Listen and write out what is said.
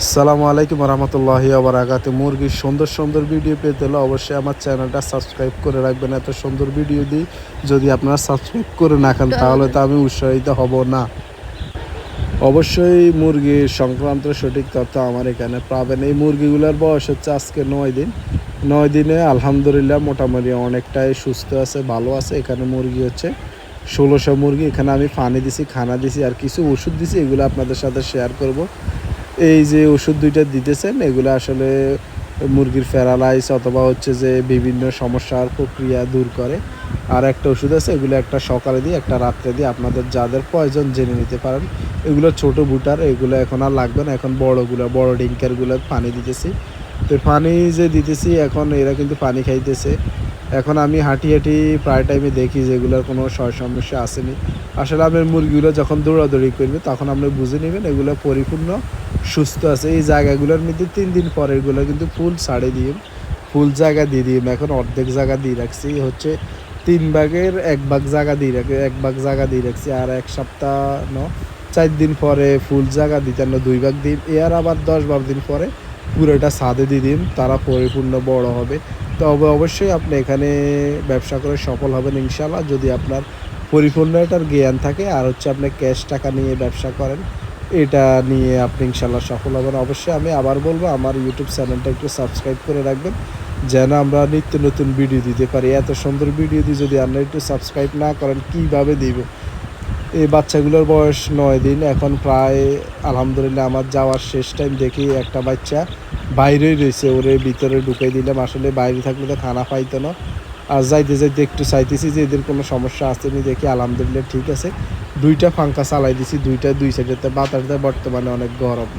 আসসালামু আলাইকুম রহমতুল্লাহি ওয়া বারাকাতুহু। মুরগির সুন্দর সুন্দর ভিডিও পেতে হলে অবশ্যই আমার চ্যানেলটা সাবস্ক্রাইব করে রাখবেন। এত সুন্দর ভিডিও দিই, যদি আপনারা সাবস্ক্রাইব করে না খান তাহলে তো আমি উৎসাহিত হব না। অবশ্যই মুরগির সংক্রান্ত সঠিক তথ্য আমার এখানে পাবেন। এই মুরগিগুলোর বয়স হচ্ছে আজকে 9 দিন। 9 দিনে আলহামদুলিল্লাহ মোটামুটি অনেকটাই সুস্থ আছে, ভালো আছে। এখানে মুরগি হচ্ছে 1600 মুরগি। এখানে আমি পানি দিছি, খানা দিছি আর কিছু ওষুধ দিছি, এগুলো আপনাদের সাথে শেয়ার করব। এই যে ওষুধ দুইটা দিতেছেন, এগুলো আসলে মুরগির প্যারালাইজ অথবা হচ্ছে যে বিভিন্ন সমস্যার প্রক্রিয়া দূর করে। আর একটা ওষুধ আছে, এগুলো একটা সকালে দিয়ে একটা রাত্রে দিয়ে আপনাদের যাদের প্রয়োজন জেনে নিতে পারেন। এগুলো ছোট বুটার, এগুলো এখন আর লাগবে না। এখন বড়গুলো, বড় ডিঙ্কারগুলো পানি দিতেছি। তো পানি যে দিতেছি এখন এরা কিন্তু পানি খাইতেছে। এখন আমি হাঁটি হাঁটি প্রায় টাইমে দেখি যে এগুলোর কোনো সমস্যা আসেনি। আসলে আপনার মুরগিগুলো যখন দৌড়াদৌড়ি করবে তখন আপনি বুঝে নেবেন এগুলো পরিপূর্ণ সুস্থ আছে। এই জায়গাগুলোর মধ্যে 3 দিন পরে এগুলো কিন্তু ফুল ছাড়ে দিয়ে ফুল জায়গা দিয়ে দিই। এখন অর্ধেক জায়গা দিয়ে রাখছি, হচ্ছে 3 ভাগের 1 ভাগ জায়গা দিয়ে রাখি, 1 ভাগ জায়গা দিয়ে রাখছি। আর 1 সপ্তাহ 4 দিন পরে ফুল জায়গা দিতে 2 ভাগ দিই। এর আবার 10-12 দিন পরে পুরোটা ছাদে দিয়ে দিন, তারা পরিপূর্ণ বড় হবে। তবে অবশ্যই আপনি এখানে ব্যবসা করে সফল হবেন ইনশাআল্লাহ, যদি আপনার পরিপূর্ণ এটার জ্ঞান থাকে আর হচ্ছে আপনি ক্যাশ টাকা নিয়ে ব্যবসা করেন। এটা নিয়ে আপনি ইনশাআল্লাহ সফল হবেন। অবশ্যই আমি আবার বলবো, আমার ইউটিউব চ্যানেলটা একটু সাবস্ক্রাইব করে রাখবেন, যেন আমরা নিত্য নতুন ভিডিও দিতে পারি। এত সুন্দর ভিডিও দিয়ে যদি আপনারা একটু সাবস্ক্রাইব না করেন কীভাবে দিব? এই বাচ্চাগুলোর বয়স 9 দিন। এখন প্রায় আলহামদুলিল্লাহ আমার যাওয়ার শেষ টাইম দেখি একটা বাচ্চা বাইরেই রয়েছে, ওরে ভিতরে ঢুকাই দিলাম। আসলে বাইরে থাকলে তো খানা পাইতো না। আর যাইতে যাইতে একটু চাইতেছি যে এদের কোনো সমস্যা আসেনি, দেখি আলহামদুলিল্লাহ ঠিক আছে। 2টা পাঙ্খা চালাই দিছি, 2 সাইডেতে বাতাস দেয়। বর্তমানে অনেক গরম।